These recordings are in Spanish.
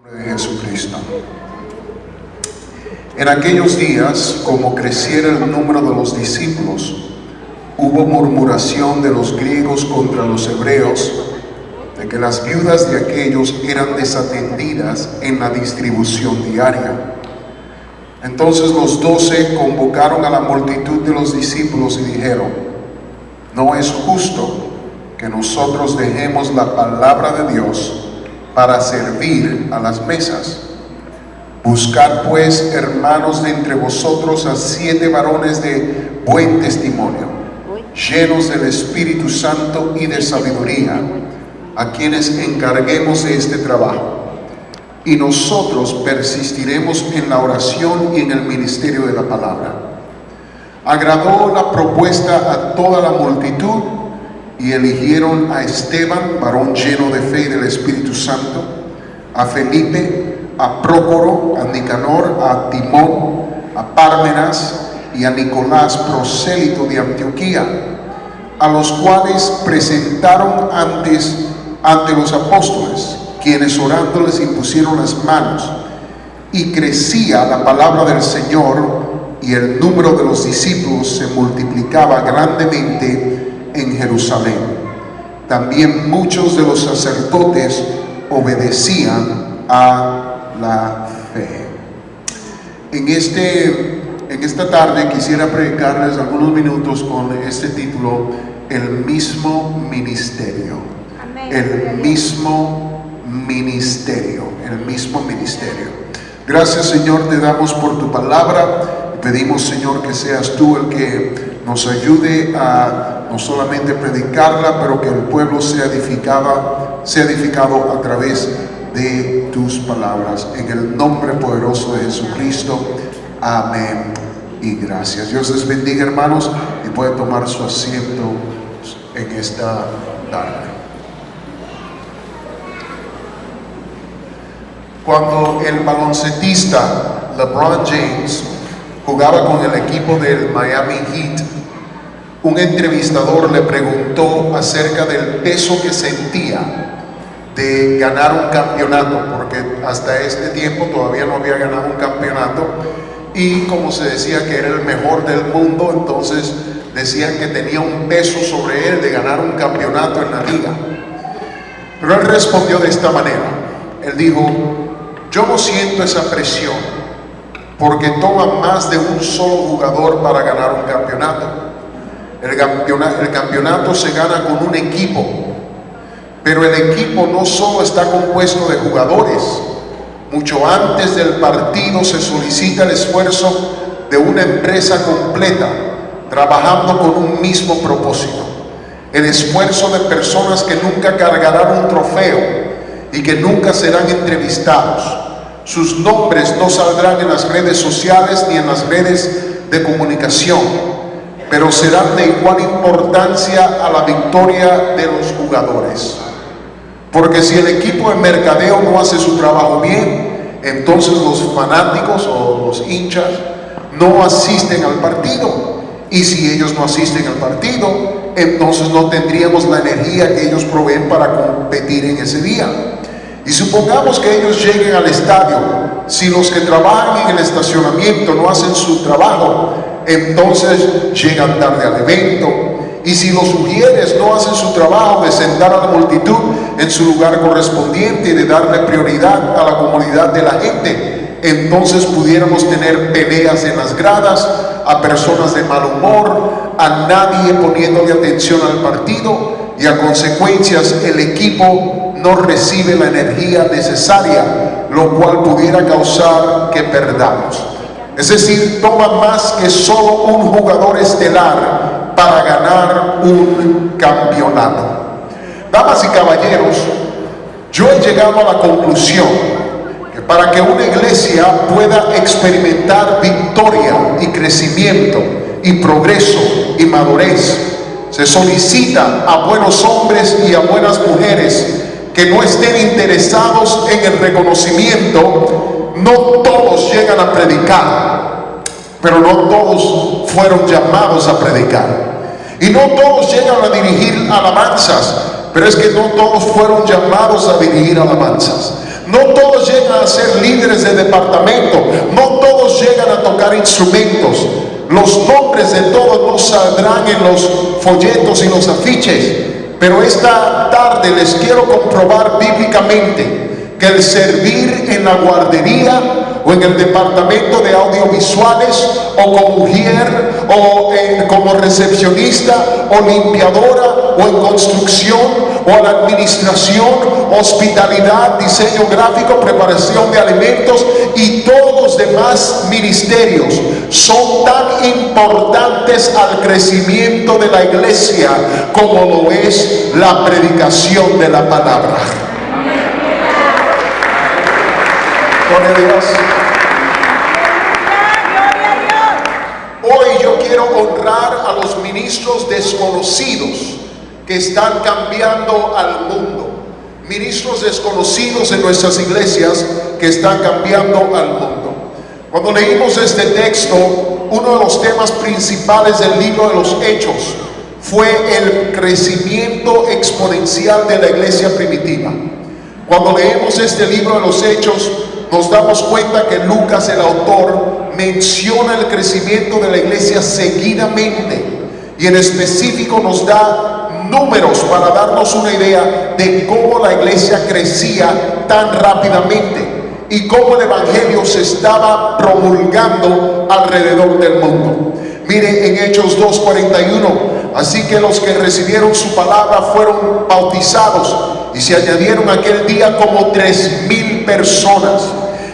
De Jesucristo. En aquellos días, como creciera el número de los discípulos, hubo murmuración de los griegos contra los hebreos, de que las viudas de aquellos eran desatendidas en la distribución diaria. Entonces los 12 convocaron a la multitud de los discípulos y dijeron: no es justo que nosotros dejemos la palabra de Dios para servir a las mesas. Buscad pues, hermanos, de entre vosotros a 7 varones de buen testimonio, llenos del Espíritu Santo y de sabiduría, a quienes encarguemos de este trabajo. Y nosotros persistiremos en la oración y en el ministerio de la palabra. Agradó la propuesta a toda la multitud, y eligieron a Esteban, varón lleno de fe y del Espíritu Santo, a Felipe, a Prócoro, a Nicanor, a Timón, a Pármenas y a Nicolás, prosélito de Antioquía, a los cuales presentaron ante los apóstoles, quienes orando les impusieron las manos, y crecía la palabra del Señor, y el número de los discípulos se multiplicaba grandemente en Jerusalén. También muchos de los sacerdotes obedecían a la fe. En esta tarde quisiera predicarles algunos minutos con este título: el mismo ministerio. Amén. El mismo ministerio. El mismo ministerio. Gracias, Señor, te damos por tu palabra. Pedimos, Señor, que seas tú el que nos ayude a no solamente predicarla, pero que el pueblo sea edificado a través de tus palabras. En el nombre poderoso de Jesucristo. Amén y gracias. Dios les bendiga, hermanos, y puede tomar su asiento en esta tarde. Cuando el baloncetista LeBron James jugaba con el equipo del Miami Heat, un entrevistador le preguntó acerca del peso que sentía de ganar un campeonato, porque hasta este tiempo todavía no había ganado un campeonato, y como se decía que era el mejor del mundo, entonces decían que tenía un peso sobre él de ganar un campeonato en la liga. Pero él respondió de esta manera. Él dijo: yo no siento esa presión, porque toma más de un solo jugador para ganar un campeonato. El campeonato se gana con un equipo, pero el equipo no solo está compuesto de jugadores. Mucho antes del partido se solicita el esfuerzo de una empresa completa, trabajando con un mismo propósito. El esfuerzo de personas que nunca cargarán un trofeo y que nunca serán entrevistados. Sus nombres no saldrán en las redes sociales ni en las redes de comunicación, pero serán de igual importancia a la victoria de los jugadores. Porque si el equipo de mercadeo no hace su trabajo bien, entonces los fanáticos o los hinchas no asisten al partido. Y si ellos no asisten al partido, entonces no tendríamos la energía que ellos proveen para competir en ese día. Y supongamos que ellos lleguen al estadio. Si los que trabajan en el estacionamiento no hacen su trabajo, entonces llegan tarde al evento. Y si los ujieres no hacen su trabajo de sentar a la multitud en su lugar correspondiente y de darle prioridad a la comunidad de la gente, entonces pudiéramos tener peleas en las gradas, a personas de mal humor, a nadie poniéndole atención al partido, y a consecuencias el equipo no recibe la energía necesaria, lo cual pudiera causar que perdamos. Es decir, toma más que solo un jugador estelar para ganar un campeonato. Damas y caballeros, yo he llegado a la conclusión que para que una iglesia pueda experimentar victoria y crecimiento y progreso y madurez, se solicita a buenos hombres y a buenas mujeres que no estén interesados en el reconocimiento. No todos llegan a predicar, pero no todos fueron llamados a predicar. Y no todos llegan a dirigir alabanzas, pero es que no todos fueron llamados a dirigir alabanzas. No todos llegan a ser líderes de departamento, no todos llegan a tocar instrumentos. Los nombres de todos no saldrán en los folletos y los afiches, pero esta tarde les quiero comprobar bíblicamente que el servir en la guardería o en el departamento de audiovisuales o como mujer o como recepcionista o limpiadora o en construcción o en administración, hospitalidad, diseño gráfico, preparación de alimentos y todos los demás ministerios son tan importantes al crecimiento de la iglesia como lo es la predicación de la palabra. Gloria a Dios. Hoy yo quiero honrar a los ministros desconocidos que están cambiando al mundo. Ministros desconocidos en nuestras iglesias que están cambiando al mundo. Cuando leímos este texto, uno de los temas principales del libro de los Hechos fue el crecimiento exponencial de la iglesia primitiva. Cuando leemos este libro de los Hechos, nos damos cuenta que Lucas, el autor, menciona el crecimiento de la iglesia seguidamente y en específico nos da números para darnos una idea de cómo la iglesia crecía tan rápidamente y cómo el evangelio se estaba promulgando alrededor del mundo. Mire en Hechos 2:41, así que los que recibieron su palabra fueron bautizados y se añadieron aquel día como 3,000 personas.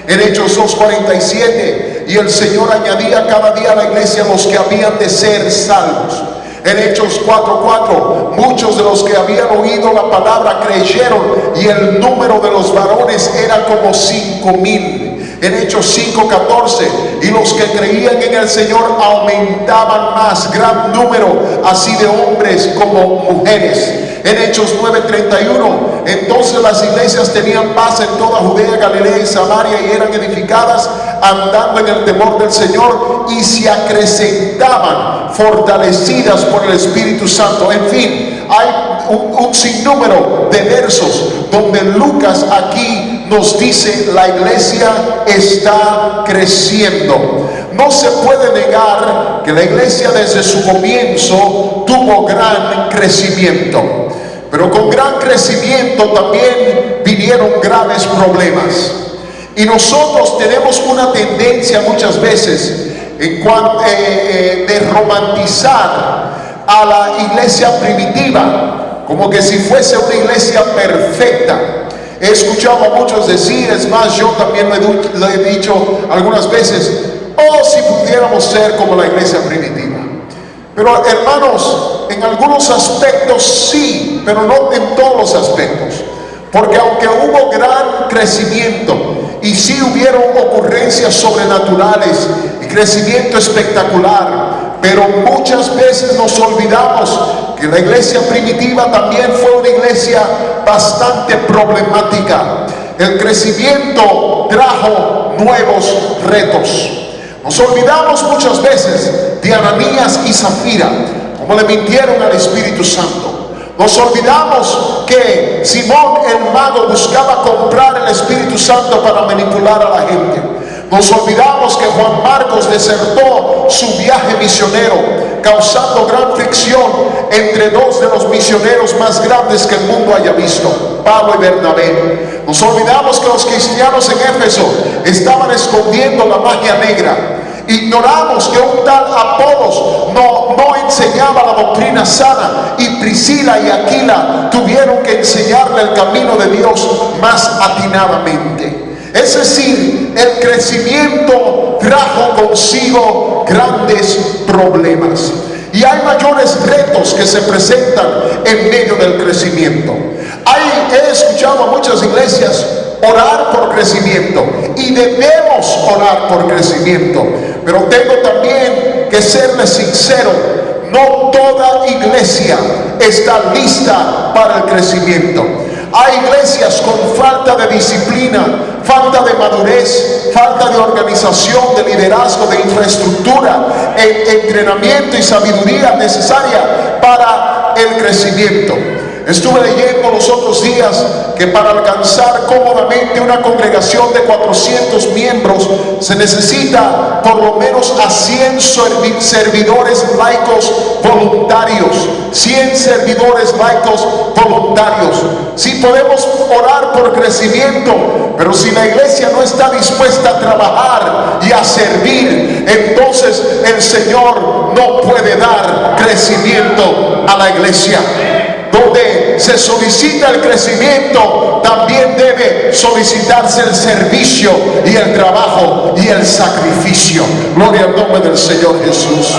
En Hechos 2:47, y el Señor añadía cada día a la iglesia los que habían de ser salvos. En Hechos 4:4, muchos de los que habían oído la palabra creyeron y el número de los varones era como 5,000. En Hechos 5:14, y los que creían en el Señor aumentaban más, gran número, así de hombres como mujeres. En Hechos 9:31, entonces las iglesias tenían paz en toda Judea, Galilea y Samaria y eran edificadas andando en el temor del Señor y se acrecentaban fortalecidas por el Espíritu Santo. En fin, hay un sinnúmero de versos donde Lucas aquí nos dice la iglesia está creciendo. No se puede negar que la iglesia desde su comienzo tuvo gran crecimiento, pero con gran crecimiento también vinieron graves problemas. Y nosotros tenemos una tendencia muchas veces en cuanto de romantizar a la iglesia primitiva como que si fuese una iglesia perfecta. He escuchado a muchos decir, es más, yo también lo he dicho algunas veces, oh, si pudiéramos ser como la iglesia primitiva. Pero hermanos, en algunos aspectos sí, pero no en todos los aspectos. Porque aunque hubo gran crecimiento y sí hubieron ocurrencias sobrenaturales y crecimiento espectacular, pero muchas veces nos olvidamos que la iglesia primitiva también fue una iglesia bastante problemática. El crecimiento trajo nuevos retos. Nos olvidamos muchas veces de Ananías y Zafira, como le mintieron al Espíritu Santo. Nos olvidamos que Simón el mago buscaba comprar el Espíritu Santo para manipular a la gente. Nos olvidamos que Juan Marcos desertó su viaje misionero, causando gran fricción entre dos de los misioneros más grandes que el mundo haya visto, Pablo y Bernabé. Nos olvidamos que los cristianos en Éfeso estaban escondiendo la magia negra. Ignoramos que un tal Apolos no enseñaba la doctrina sana y Priscila y Aquila tuvieron que enseñarle el camino de Dios más atinadamente. Es decir, el crecimiento trajo consigo grandes problemas y hay mayores retos que se presentan en medio del crecimiento. He escuchado a muchas iglesias orar por crecimiento y debemos orar por crecimiento, pero tengo también que serles sincero, no toda iglesia está lista para el crecimiento. Hay iglesias con falta de disciplina, falta de madurez, falta de organización, de liderazgo, de infraestructura, entrenamiento y sabiduría necesaria para el crecimiento. Estuve leyendo los otros días que para alcanzar cómodamente una congregación de 400 miembros se necesita por lo menos a 100 servidores laicos voluntarios. 100 servidores laicos voluntarios. Sí, podemos orar por crecimiento, pero si la iglesia no está dispuesta a trabajar y a servir, entonces el Señor no puede dar crecimiento a la iglesia. Donde se solicita el crecimiento, también debe solicitarse el servicio y el trabajo y el sacrificio. Gloria al nombre del Señor Jesús.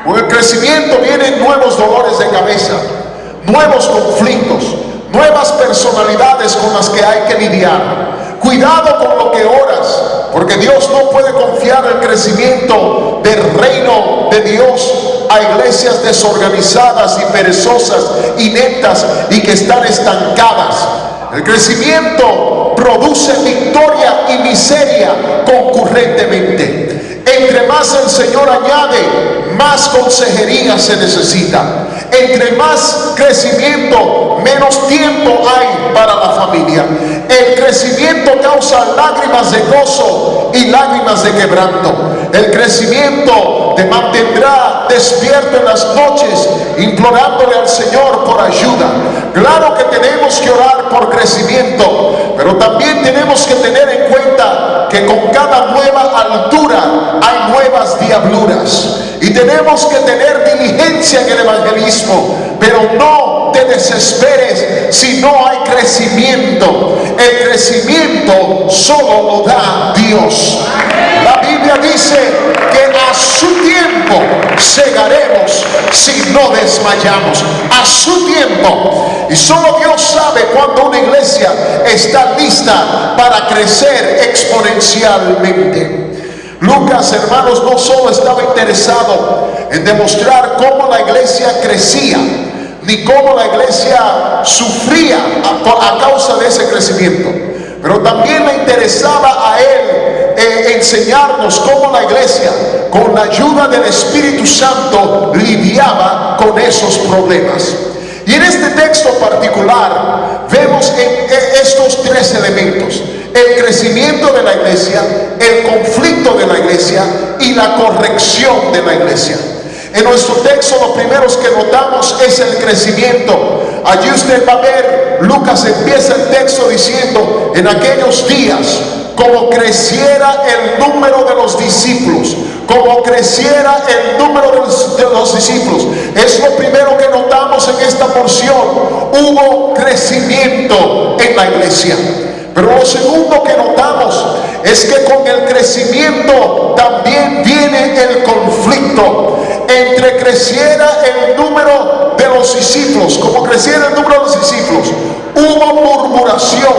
Con el crecimiento vienen nuevos dolores de cabeza, nuevos conflictos, nuevas personalidades con las que hay que lidiar. Cuidado con lo que oras, porque Dios no puede confiar el crecimiento del reino de Dios a iglesias desorganizadas y perezosas, ineptas y que están estancadas. El crecimiento produce victoria y miseria concurrentemente. Entre más el Señor añade, más consejería se necesita. Entre más crecimiento, menos tiempo hay para la familia. El crecimiento causa lágrimas de gozo y lágrimas de quebranto. El crecimiento te mantendrá despierto en las noches, implorándole al Señor por ayuda. Claro que tenemos que orar por crecimiento, pero también tenemos que tener en cuenta que con cada nueva altura hay nuevas diabluras. Y tenemos que tener diligencia en el evangelismo, pero no te desesperes si no hay crecimiento. El crecimiento solo lo da Dios. La Biblia dice que a su tiempo segaremos si no desmayamos. A su tiempo. Y solo Dios sabe cuándo una iglesia está lista para crecer exponencialmente. Lucas, hermanos, no solo estaba interesado en demostrar cómo la iglesia crecía, ni cómo la iglesia sufría a causa de ese crecimiento, pero también le interesaba a él enseñarnos cómo la iglesia, con la ayuda del Espíritu Santo, lidiaba con esos problemas. Y en este texto particular vemos estos tres elementos: el crecimiento de la iglesia, el conflicto de la iglesia y la corrección de la iglesia. En nuestro texto lo primero que notamos es el crecimiento. Allí usted va a ver, Lucas empieza el texto diciendo: en aquellos días, como creciera el número de los discípulos, como creciera el número de los discípulos. Es lo primero que notamos en esta porción. Hubo crecimiento en la iglesia. Pero lo segundo que notamos es que con el crecimiento también viene el conflicto. Entre creciera el número de los discípulos, como creciera el número de los discípulos, hubo murmuración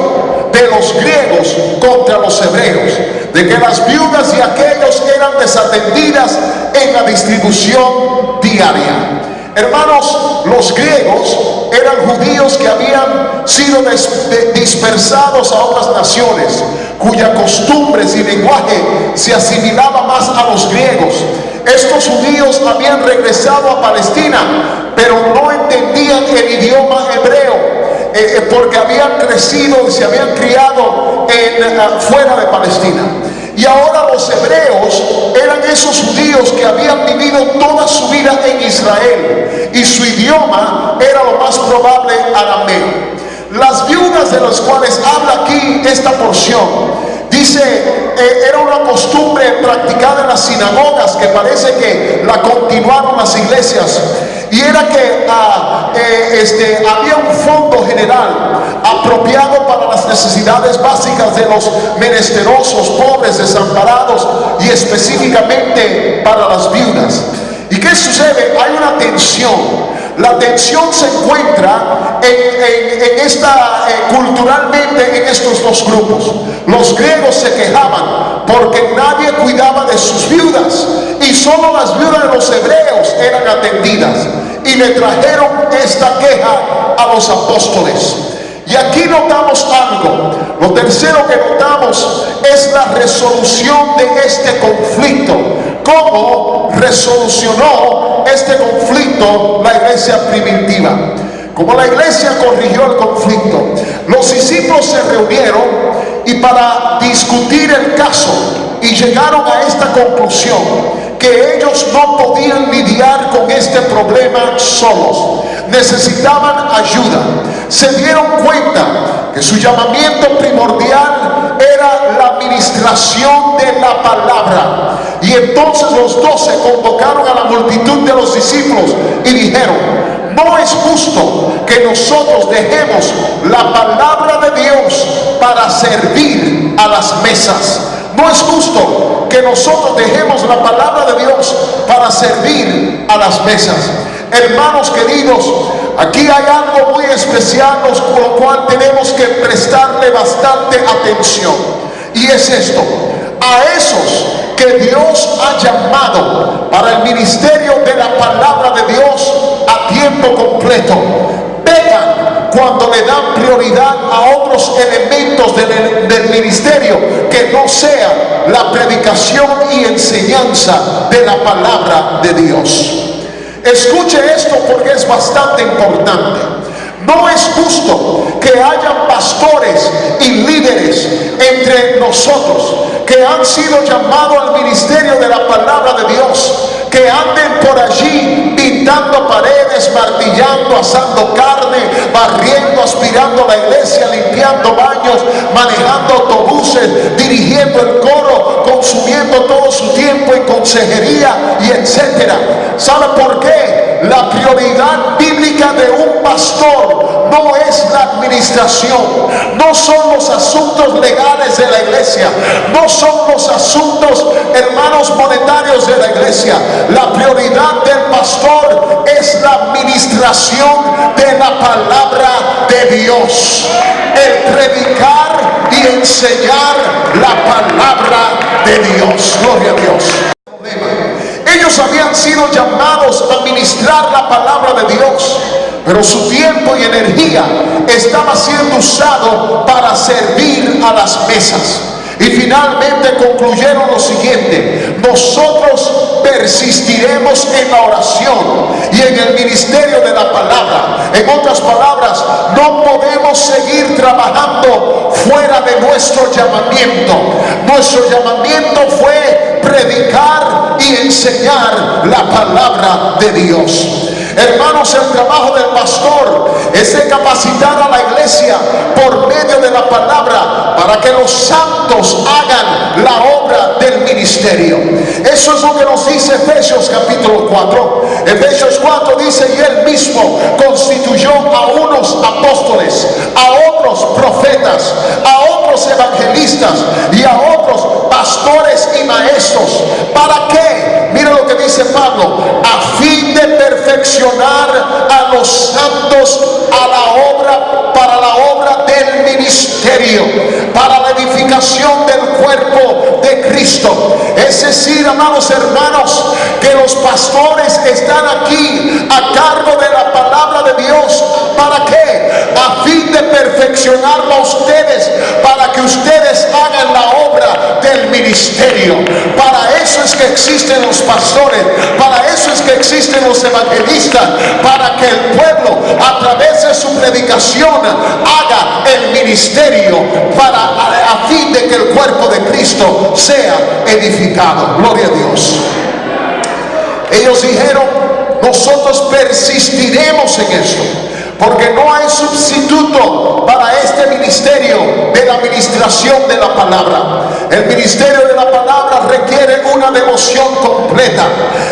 de los griegos contra los hebreos, de que las viudas y aquellos eran desatendidas en la distribución diaria. Hermanos, los griegos eran judíos que habían sido dispersados a otras naciones, cuya costumbres y lenguaje se asimilaba más a los griegos. Estos judíos habían regresado a Palestina, pero no entendían el idioma hebreo, porque habían crecido y se habían criado fuera de Palestina. Y ahora los hebreos eran esos judíos que habían vivido toda su vida en Israel, y su idioma era lo más probable arameo. Las viudas de las cuales habla aquí esta porción, dice, era una costumbre practicada en las sinagogas, que parece que la continuaron las iglesias, y era que había un fondo general apropiado para las necesidades básicas de los menesterosos, pobres, desamparados, y específicamente para las viudas. ¿Y qué sucede? Hay una tensión. La tensión se encuentra culturalmente en estos dos grupos. Los griegos se quejaban porque nadie cuidaba de sus viudas, y solo las viudas de los hebreos eran atendidas, y le trajeron esta queja a los apóstoles. Y aquí notamos algo. Lo tercero que notamos es la resolución de este conflicto. ¿Cómo resolucionó este conflicto la iglesia primitiva? como la iglesia corrigió el conflicto, los discípulos se reunieron y para discutir el caso y llegaron a esta conclusión, que ellos no podían lidiar con este problema solos, necesitaban ayuda. Se dieron cuenta que su llamamiento primordial era la administración de la palabra, y entonces los 12 convocaron a la multitud de los discípulos y dijeron: no es justo que nosotros dejemos la palabra de Dios para servir a las mesas. No es justo que nosotros dejemos la palabra de Dios para servir a las mesas. Hermanos queridos, aquí hay algo muy especial con lo cual tenemos que prestarle bastante atención, y es esto: a esos que Dios ha llamado para el ministerio de la palabra de Dios a tiempo completo, pecan cuando le dan prioridad a otros elementos del ministerio que no sea la predicación y enseñanza de la palabra de Dios. Escuche esto porque es bastante importante. No es justo que hayan pastores y líderes entre nosotros que han sido llamados al ministerio de la palabra de Dios, que anden por allí pintando paredes, martillando, asando carne, barriendo, aspirando la iglesia, limpiando baños, manejando autobuses, dirigiendo el coro, consumiendo todo su tiempo en consejería y etcétera. ¿Sabe por qué? La prioridad bíblica de un pastor no es la administración, no son los asuntos legales de la iglesia, no son los asuntos, hermanos, monetarios de la iglesia. La prioridad del pastor es la administración de la palabra de Dios, el predicar y enseñar la palabra de Dios. Gloria a Dios. Ellos habían sido llamados a ministrar la palabra de Dios, pero su tiempo y energía estaba siendo usado para servir a las mesas. Y finalmente concluyeron lo siguiente: nosotros persistiremos en la oración y en el ministerio de la palabra. En otras palabras, no podemos seguir trabajando fuera de nuestro llamamiento. Nuestro llamamiento fue predicar y enseñar la palabra de Dios. Hermanos, el trabajo del pastor es de capacitar a la iglesia por medio de la palabra para que los santos hagan la obra del ministerio. Eso es lo que nos dice Efesios capítulo 4. Efesios 4 dice: y él mismo constituyó a unos apóstoles, a otros profetas, a otros evangelistas y a otros pastores y maestros. ¿Para qué? Mira lo que dice Pablo: a fin de perfeccionar a los santos a la obra, para la obra del ministerio, para la edificación del cuerpo de Cristo. Es decir, amados hermanos, que los pastores están aquí a cargo de la palabra de Dios. ¿Para qué? A fin de perfeccionarlo a ustedes, para que ustedes hagan la obra del ministerio. Para eso es que existen los pastores, para eso es que existen los evangelistas, para que el pueblo a través de su predicación haga el ministerio, a fin de que el cuerpo de Cristo sea edificado. Gloria a Dios. Ellos dijeron: nosotros persistiremos en esto, porque no hay sustituto para este ministerio de la administración de la palabra. El ministerio de la palabra requiere una devoción completa,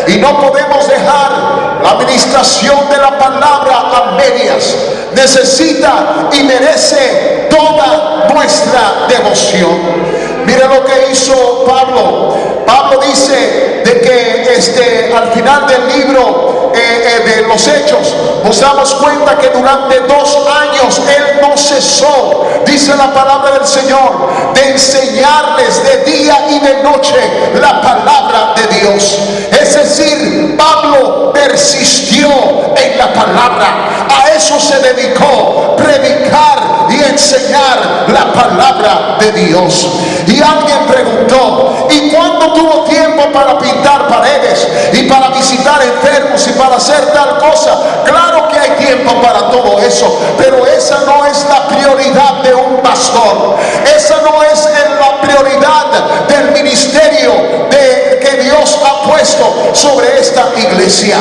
y no podemos dejar la administración de la palabra a medias. Necesita y merece toda nuestra devoción. Mira lo que hizo Pablo. Pablo dice de que al final del libro de los Hechos nos damos cuenta que durante 2 años él no cesó, dice la palabra del Señor, de enseñarles de día y de noche la palabra de Dios. Es decir, Pablo persistió en la palabra. A eso se dedicó: predicar y enseñar la palabra de Dios. Y alguien preguntó: ¿y cuándo tuvo tiempo para pintar paredes y para visitar enfermos y para hacer tal cosa? Claro que hay tiempo para todo eso, pero esa no es la prioridad de un pastor. Esa no es la prioridad del ministerio que Dios ha puesto sobre esta iglesia.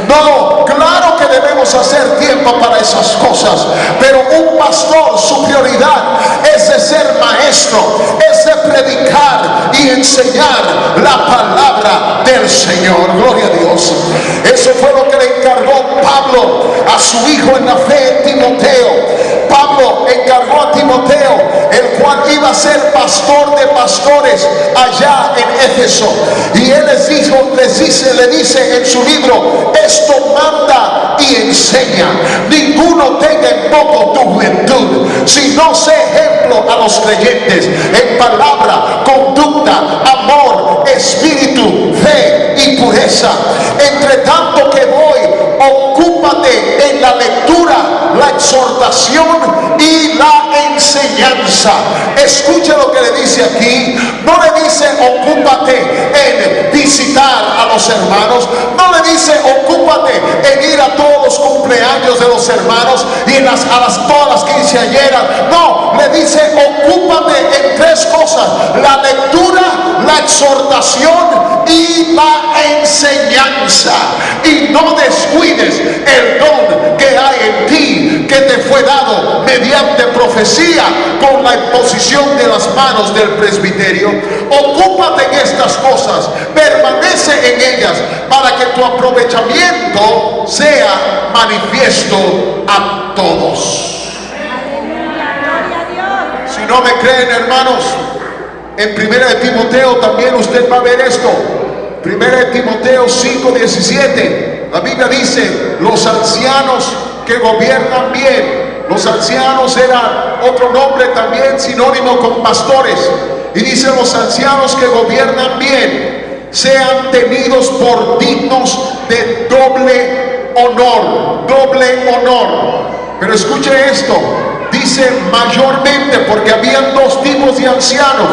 No, claro que debemos hacer tiempo para esas cosas, pero un pastor, su prioridad es de ser maestro, es de predicar y enseñar la palabra del Señor. Gloria a Dios. Eso fue lo que le encargó Pablo a su hijo en la fe, Timoteo. Pablo encargó a Timoteo, el cual iba a ser pastor de pastores allá en Éfeso, y él le dice en su libro: esto manda y enseña. Ninguno tenga en poco tu juventud, sino sé ejemplo a los creyentes en palabra, conducta, amor, espíritu, fe y pureza. Entre tanto que voy, ocúpate en la lectura, la exhortación y la enseñanza. Escuche lo que le dice aquí. No le dice ocúpate en visitar a los hermanos, no le dice ocúpate en ir a todos los cumpleaños de los hermanos y todas las quinceañeras. No, le dice ocúpate en tres cosas: la lectura, la exhortación y la enseñanza. Y no descuides el don que hay en ti, que te fue dado mediante profecía con la imposición de las manos del presbiterio. Ocúpate en estas cosas, permanece en ellas, para que tu aprovechamiento sea manifiesto a todos. Si no me creen, hermanos, en 1 de Timoteo también usted va a ver esto. 1 de Timoteo 5:17, la Biblia dice: los ancianos que gobiernan bien. Los ancianos era otro nombre también sinónimo con pastores, y dice: los ancianos que gobiernan bien sean tenidos por dignos de doble honor. Pero escuche esto, dice mayormente, porque habían dos tipos de ancianos,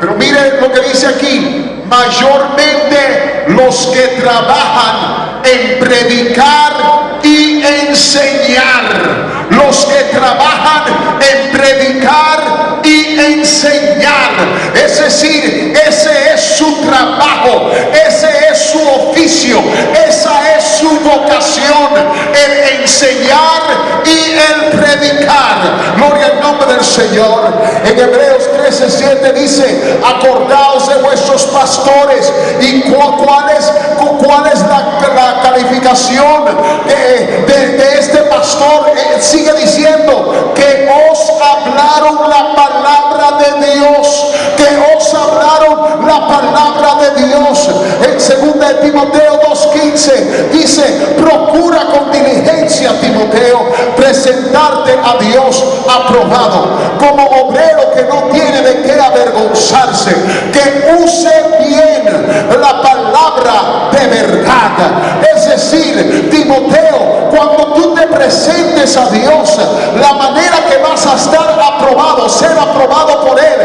pero mire lo que dice aquí: mayormente los que trabajan en predicar y enseñar. Los que trabajan en predicar y enseñar, es decir, ese es su trabajo, ese es su oficio, esa es su vocación, el enseñar y el predicar. Gloria al nombre del Señor. En Hebreos 13:7 dice: acordaos de vuestros pastores. ¿Y cuál es la calificación de este pastor? Sigue diciendo que os hablaron la palabra de Dios, que os hablaron la palabra de Dios. En 2 de Timoteo 2:15 dice: procura con diligencia, Timoteo, presentarte a Dios aprobado, como obrero que no tiene de qué avergonzarse, que use bien la palabra de verdad. Es decir, Timoteo, cuando tú te presentes a Dios, la manera que vas a estar aprobado, ser aprobado por Él,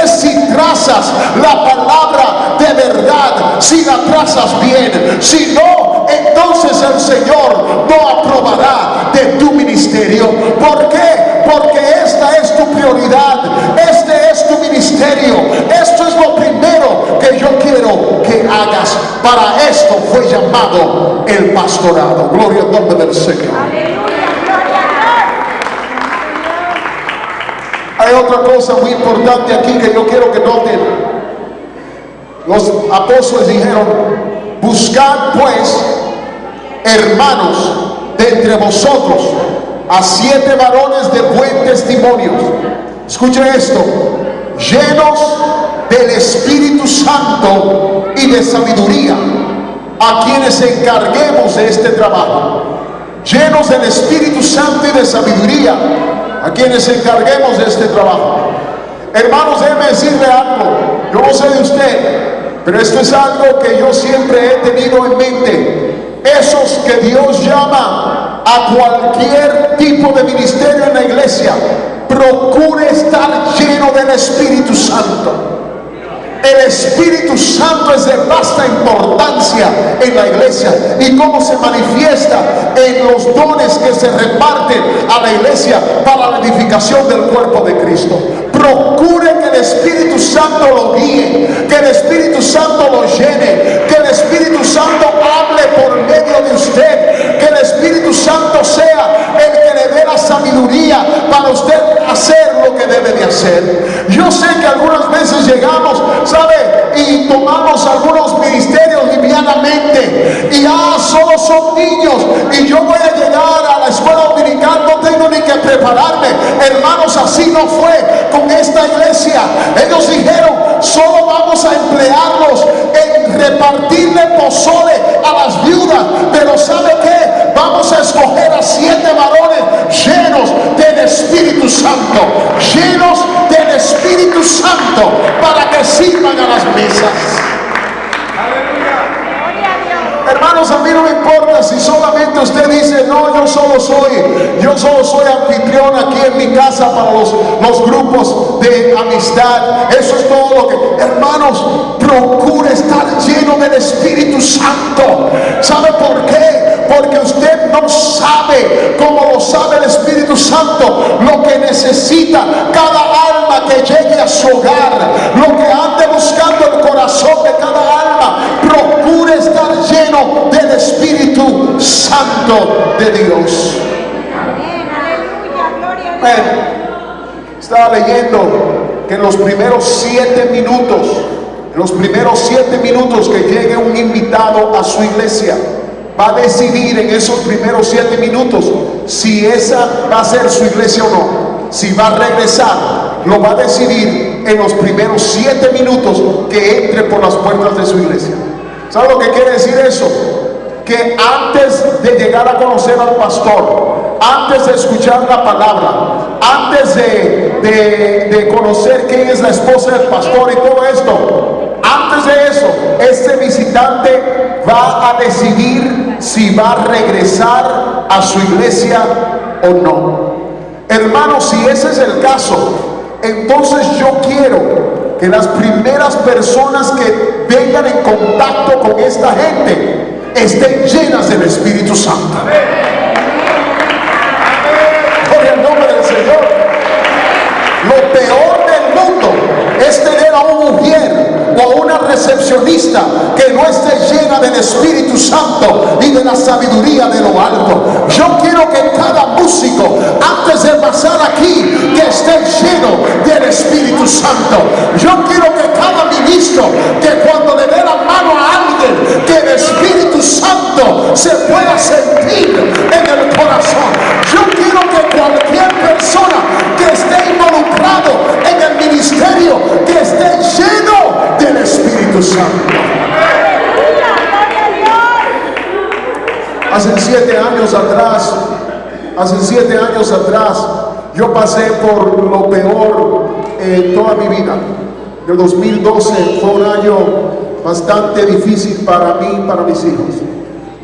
es si trazas la palabra de verdad, si la trazas bien. Si no, entonces el Señor no aprobará de tu ministerio. ¿Por qué? Porque esta es tu prioridad, este es tu ministerio, esto es lo primero que yo quiero que hagas. Para esto fue llamado el pastorado. Gloria al nombre del Señor. Hay otra cosa muy importante aquí que yo quiero que noten. Los apóstoles dijeron: buscad pues, hermanos, de entre vosotros a 7 varones de buen testimonio. Escuchen esto: llenos del Espíritu Santo y de sabiduría, a quienes encarguemos de este trabajo. Llenos del Espíritu Santo y de sabiduría, a quienes encarguemos de este trabajo. Hermanos, déjeme decirle algo. Yo no sé de usted, pero esto es algo que yo siempre he tenido en mente. Esos que Dios llama a cualquier tipo de ministerio en la iglesia, procure estar lleno del Espíritu Santo. El Espíritu Santo es de vasta importancia en la iglesia y cómo se manifiesta en los dones que se reparten a la iglesia para la edificación del cuerpo de Cristo. Procure que el Espíritu Santo lo guíe, que el Espíritu Santo lo llene, que el Espíritu Santo hable por medio de usted, que el Espíritu Santo sea el que le dé la sabiduría para usted hacer lo que debe de hacer. Yo sé que algunas veces llegamos, ¿sabe? Y tomamos algunos ministerios livianamente y solo son niños y yo voy a llegar a la escuela dominical, no tengo ni que prepararme. Hermanos, así no fue con esta iglesia. Ellos dijeron, solo vamos a emplearlos en repartirle pozole a las viudas, pero ¿sabe qué? Vamos a escoger a 7 varones llenos del Espíritu Santo, llenos del Espíritu Santo, para que sirvan a las mesas. Hermanos, a mí no me importa si solamente usted dice, no, yo solo soy anfitrión aquí en mi casa para los grupos de amistad. Eso es todo lo que, hermanos, procure estar lleno del Espíritu Santo. ¿Sabe por qué? Porque usted no sabe, como lo sabe el Espíritu Santo, lo que necesita cada alma que llegue a su hogar, lo que ande buscando el corazón de cada alma. Procure estar lleno del Espíritu Santo de Dios. Bueno, estaba leyendo que en los primeros 7 minutos que llegue un invitado a su iglesia, va a decidir en esos primeros 7 minutos si esa va a ser su iglesia o no. Si va a regresar, lo va a decidir en los primeros 7 minutos que entre por las puertas de su iglesia. ¿Sabe lo que quiere decir eso? Que antes de llegar a conocer al pastor, antes de escuchar la palabra, antes de conocer quién es la esposa del pastor y todo esto, antes de eso, este visitante va a decidir si va a regresar a su iglesia o no. Hermanos, si ese es el caso, entonces yo quiero que las primeras personas que vengan en contacto con esta gente estén llenas del Espíritu Santo. Por el nombre del Señor. Lo peor del mundo es tener a una mujer o a una recepcionista que no esté llena del Espíritu Santo y de la sabiduría de lo alto. Yo quiero que cada músico, antes de pasar aquí, que esté lleno del Espíritu Santo. Yo quiero que cada ministro, que cuando le dé la mano a alguien, que el Espíritu Santo se pueda sentir en el corazón. Yo quiero que cualquier persona que esté involucrado en el ministerio, que esté lleno del Espíritu Santo. Hace 7 años atrás, yo pasé por lo peor en toda mi vida. El 2012 fue un año bastante difícil para mí y para mis hijos.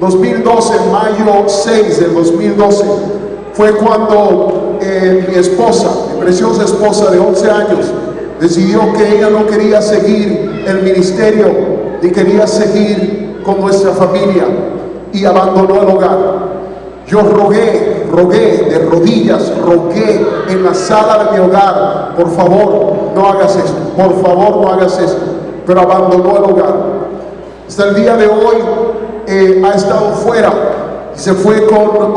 2012, mayo 6 del 2012, fue cuando mi esposa, mi preciosa esposa de 11 años, decidió que ella no quería seguir el ministerio ni quería seguir con nuestra familia y abandonó el hogar. Yo rogué de rodillas, rogué en la sala de mi hogar, por favor no hagas esto, por favor no hagas esto, pero abandonó el hogar. Hasta el día de hoy ha estado fuera y se fue con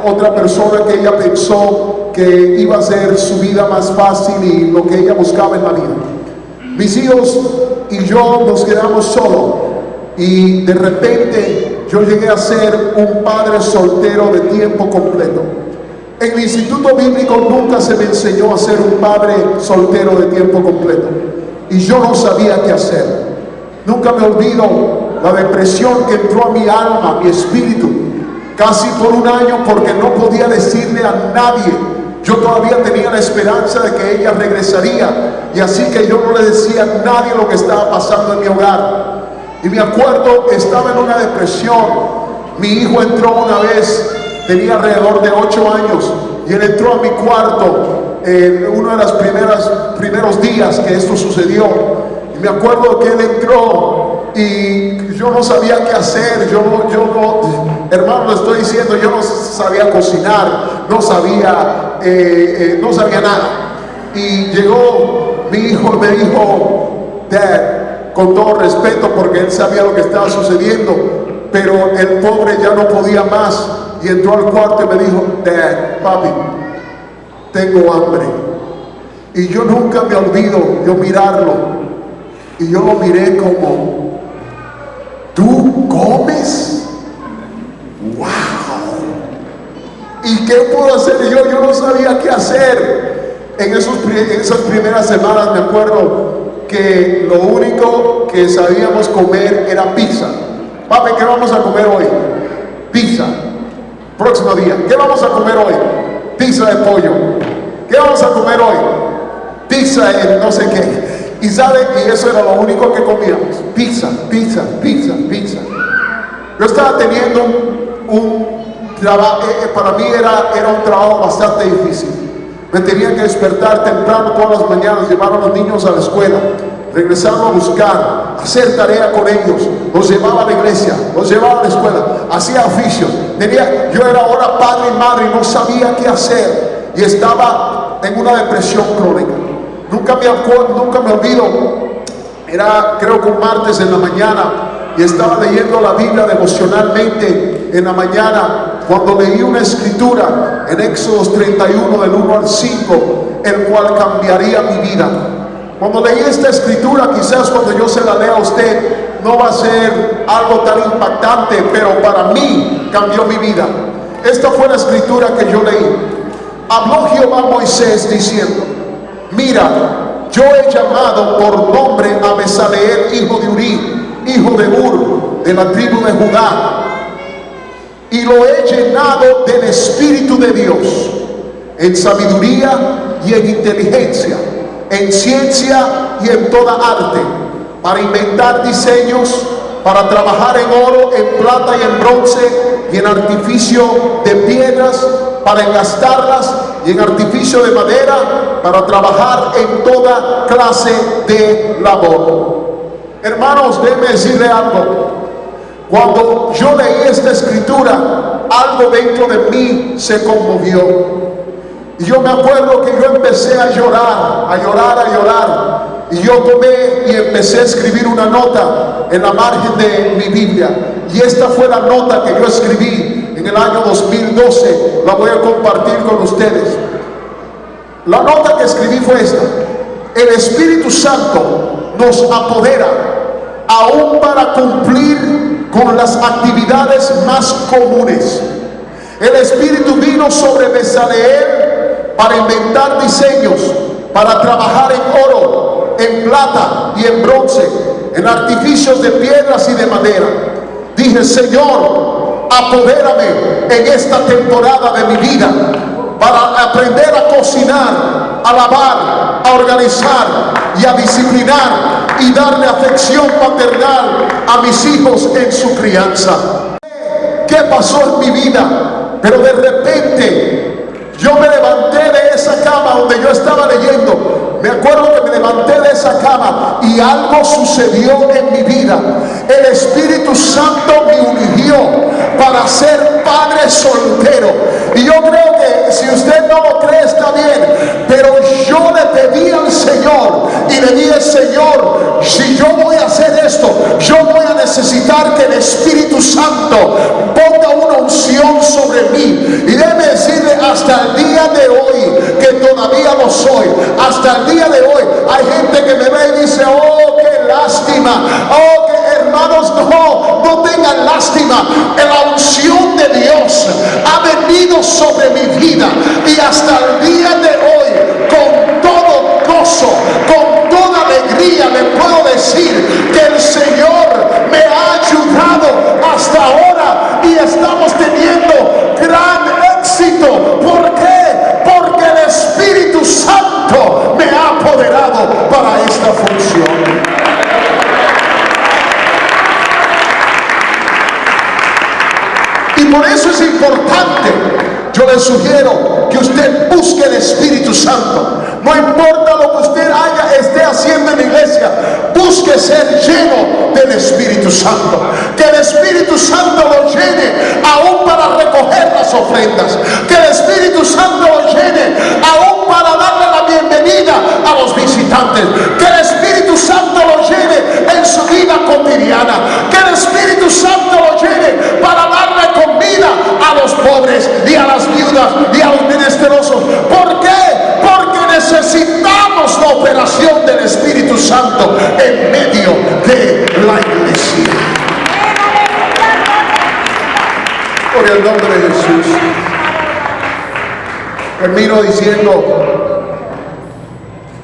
otra persona que ella pensó que iba a ser su vida más fácil y lo que ella buscaba en la vida. Mis hijos y yo nos quedamos solos y de repente yo llegué a ser un padre soltero de tiempo completo. En el instituto bíblico nunca se me enseñó a ser un padre soltero de tiempo completo y yo no sabía qué hacer. Nunca me olvido la depresión que entró a mi alma, a mi espíritu, casi por un año, porque no podía decirle a nadie. Yo todavía tenía la esperanza de que ella regresaría, y así que yo no le decía a nadie lo que estaba pasando en mi hogar. Y me acuerdo que estaba en una depresión. Mi hijo entró una vez, tenía alrededor de 8 años, y él entró a mi cuarto uno de los primeros días que esto sucedió. me acuerdo que él entró y yo no sabía qué hacer. Hermano, le estoy diciendo, yo no sabía cocinar, no sabía nada. Y llegó mi hijo y me dijo, Dad, con todo respeto, porque él sabía lo que estaba sucediendo, pero el pobre ya no podía más, y entró al cuarto y me dijo, Dad, papi, tengo hambre. Y yo nunca me olvido yo mirarlo, y yo lo miré como, ¿tú comes? ¡Wow! ¿Y qué puedo hacer? Yo no sabía qué hacer. En esas primeras semanas me acuerdo que lo único que sabíamos comer era pizza. Papi, ¿qué vamos a comer hoy? Pizza. Próximo día, ¿qué vamos a comer hoy? Pizza de pollo. ¿Qué vamos a comer hoy? Pizza de no sé qué. Y saben, y eso era lo único que comíamos. Pizza, pizza, pizza, pizza. Yo estaba teniendo un trabajo, para mí era un trabajo bastante difícil. Me tenía que despertar temprano todas las mañanas, llevar a los niños a la escuela, regresarlo a buscar, hacer tarea con ellos, los llevaba a la iglesia, los llevaba a la escuela, hacía oficios. Yo era ahora padre y madre y no sabía qué hacer, y estaba en una depresión crónica. Nunca me olvido, era creo que un martes en la mañana, y estaba leyendo la Biblia devocionalmente en la mañana, cuando leí una escritura en Éxodos 31 del 1 al 5, el cual cambiaría mi vida. Cuando leí esta escritura, quizás cuando yo se la lea a usted no va a ser algo tan impactante, pero para mí cambió mi vida. Esta fue la escritura que yo leí. Habló Jehová a Moisés diciendo, mira, yo he llamado por nombre a Besaleel, hijo de Uri, hijo de Ur, de la tribu de Judá, y lo he llenado del Espíritu de Dios, en sabiduría y en inteligencia, en ciencia y en toda arte, para inventar diseños, para trabajar en oro, en plata y en bronce, y en artificio de piedras, para engastarlas, y en artificio de madera, para trabajar en toda clase de labor. Hermanos, déjenme decirle algo. Cuando yo leí esta escritura, algo dentro de mí se conmovió. Y yo me acuerdo que yo empecé a llorar, a llorar, a llorar. Y yo tomé y empecé a escribir una nota en la margen de mi Biblia. Y esta fue la nota que yo escribí en el año 2012. La voy a compartir con ustedes. La nota que escribí fue esta: el Espíritu Santo nos apodera aún para cumplir con las actividades más comunes. El Espíritu vino sobre Besaleel para inventar diseños, para trabajar en oro, en plata y en bronce, en artificios de piedras y de madera. Dije, Señor, apodérame en esta temporada de mi vida para aprender a cocinar, a lavar, a organizar y a disciplinar y darle afección paternal a mis hijos en su crianza. ¿Qué pasó en mi vida? Pero de repente yo me levanté de esa cama donde yo estaba leyendo. Me acuerdo que me levanté de esa cama y algo sucedió en mi vida. El Espíritu Santo me ungió para ser padre soltero. Y yo creo que si usted no lo cree está bien, pero yo le pedí al Señor y le dije, Señor, si yo voy a hacer esto, yo voy a necesitar que el Espíritu Santo ponga una unción sobre mí. Y déjeme decirle, hasta el día de hoy, que todavía lo soy, hasta el día de hoy hay gente que me ve y dice, oh, qué lástima, oh, que hermanos, no tengan lástima. La unción de Dios ha venido sobre mi vida y hasta el día de hoy, con todo gozo, con toda alegría, le puedo decir que el Señor me ha ayudado hasta ahora y estamos teniendo gran éxito. ¿Por qué? Porque el Espíritu Santo me ha apoderado para esta función. Y por eso es importante, yo le sugiero que usted busque el Espíritu Santo. No importa lo que usted esté haciendo en la iglesia, iglesia busque ser lleno del Espíritu Santo. Que el Espíritu Santo lo llene aún para recoger las ofrendas. Que el Espíritu Santo lo llene aún para darle la bienvenida a los visitantes. Que el Espíritu Santo lo llene en su vida cotidiana. Que el Espíritu Santo lo llene para darle comida a los pobres y a las viudas y a los menesterosos. ¿Por qué? Porque necesitamos la operación del Espíritu Santo en medio de la iglesia. Por el nombre de Jesús. Termino diciendo,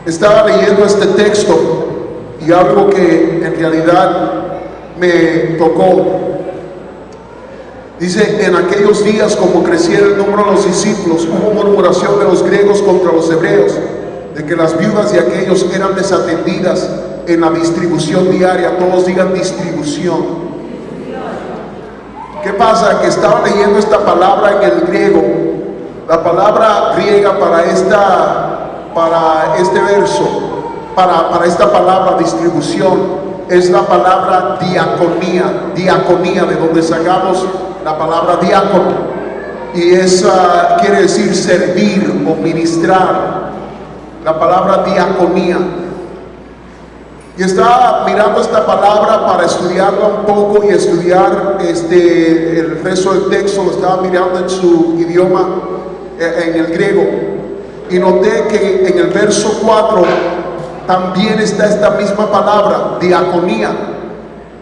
estaba leyendo este texto y algo que en realidad me tocó. Dice: en aquellos días, como crecía el número de los discípulos, hubo murmuración de los griegos contra los hebreos, de que las viudas de aquellos eran desatendidas en la distribución diaria. Todos digan distribución. ¿Qué pasa? Que estaba leyendo esta palabra en el griego. La palabra griega para este verso, para esta palabra distribución, es la palabra diaconía, de donde sacamos la palabra diácono, y esa quiere decir servir o ministrar. La palabra diaconía. Y estaba mirando esta palabra para estudiarla un poco y estudiar el resto del texto. Lo estaba mirando en su idioma, en el griego, y noté que en el verso 4 también está esta misma palabra, diaconía.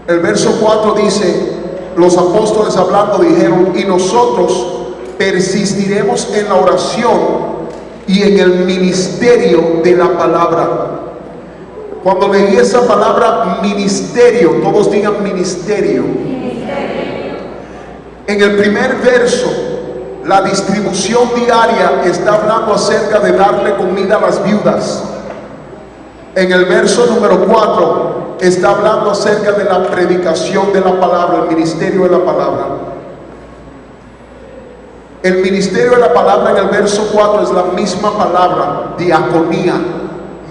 El verso 4 dice: los apóstoles hablando dijeron: y nosotros persistiremos en la oración y en el ministerio de la palabra. Cuando leí esa palabra ministerio, todos digan ministerio. En el primer verso, la distribución diaria está hablando acerca de darle comida a las viudas. En el verso número 4 está hablando acerca de la predicación de la palabra, el ministerio de la palabra. El ministerio de la palabra en el verso 4 es la misma palabra, diaconía.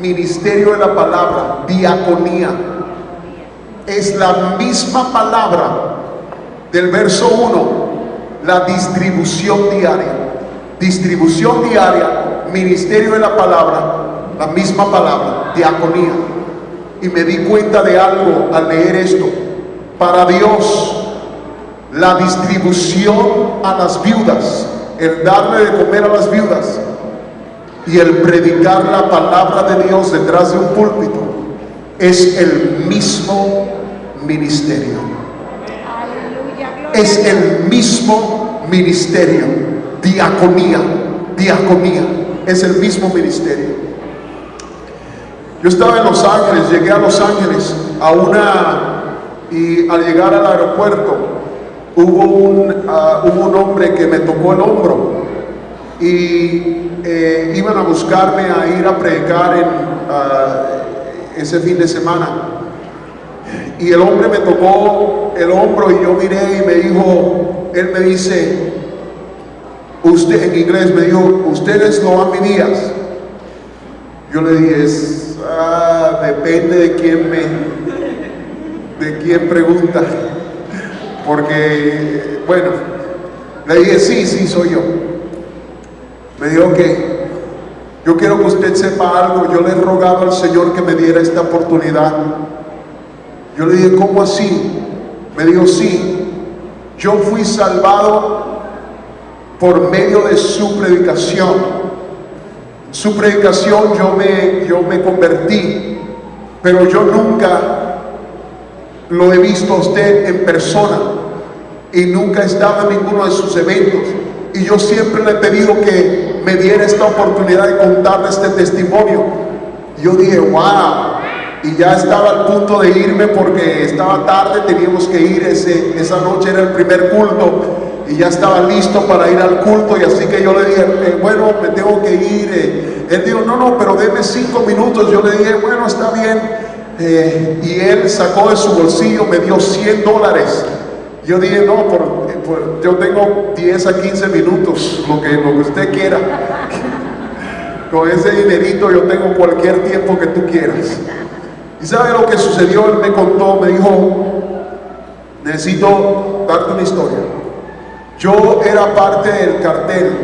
Ministerio de la palabra, diaconía. Es la misma palabra del verso 1, la distribución diaria. Distribución diaria, ministerio de la palabra, la misma palabra, diaconía. Y me di cuenta de algo al leer esto. Para Dios, la distribución a las viudas, el darle de comer a las viudas y el predicar la palabra de Dios detrás de un púlpito es el mismo ministerio. Es el mismo ministerio. Diaconía, es el mismo ministerio. Yo estaba en Los Ángeles, llegué a Los Ángeles y al llegar al aeropuerto hubo un hombre que me tocó el hombro y iban a buscarme a ir a predicar ese fin de semana. Y el hombre me tocó el hombro y yo miré y me dijo, él me dice, usted, en inglés me dijo: ¿usted es Noami Díaz? Yo le dije: depende de quién pregunta, porque, bueno, le dije: sí, soy yo. Me dijo: ok, yo quiero que usted sepa algo, yo le he rogado al Señor que me diera esta oportunidad. Yo le dije: ¿cómo así? Me dijo: sí, yo fui salvado por medio de su predicación. Su predicación yo me convertí, pero yo nunca lo he visto a usted en persona y nunca he estado en ninguno de sus eventos, y yo siempre le he pedido que me diera esta oportunidad de contarle este testimonio. Yo dije: wow, y ya estaba al punto de irme porque estaba tarde, teníamos que ir, esa noche era el primer culto y ya estaba listo para ir al culto, y así que yo le dije: bueno, me tengo que ir. Él dijo: no, pero deme 5 minutos. Yo le dije: bueno, está bien. Y él sacó de su bolsillo, me dio $100. Yo dije: no, yo tengo 10 a 15 minutos, lo que usted quiera. Con ese dinerito yo tengo cualquier tiempo que tú quieras. ¿Y sabe lo que sucedió? Él me contó, me dijo, necesito darte una historia. Yo era parte del cartel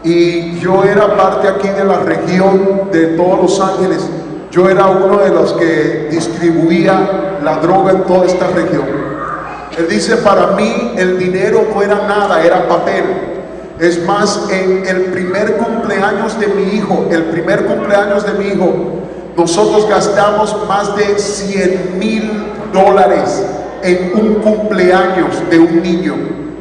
y yo era parte aquí de la región de todos Los Ángeles. Yo era uno de los que distribuía la droga en toda esta región. Él dice, para mí el dinero no era nada, era papel. Es más, en el primer cumpleaños de mi hijo, nosotros gastamos más de $100,000 en un cumpleaños de un niño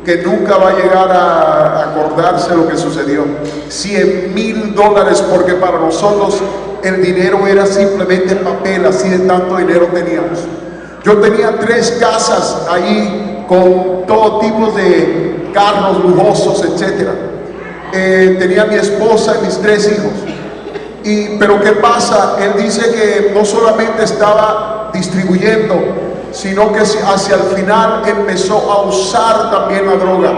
que nunca va a llegar a acordarse lo que sucedió. $100,000, porque para nosotros el dinero era simplemente papel, así de tanto dinero teníamos. Yo tenía 3 casas ahí con todo tipo de carros lujosos, etc. Tenía mi esposa y mis 3 hijos. Pero ¿qué pasa? Él dice que no solamente estaba distribuyendo, sino que hacia el final empezó a usar también la droga.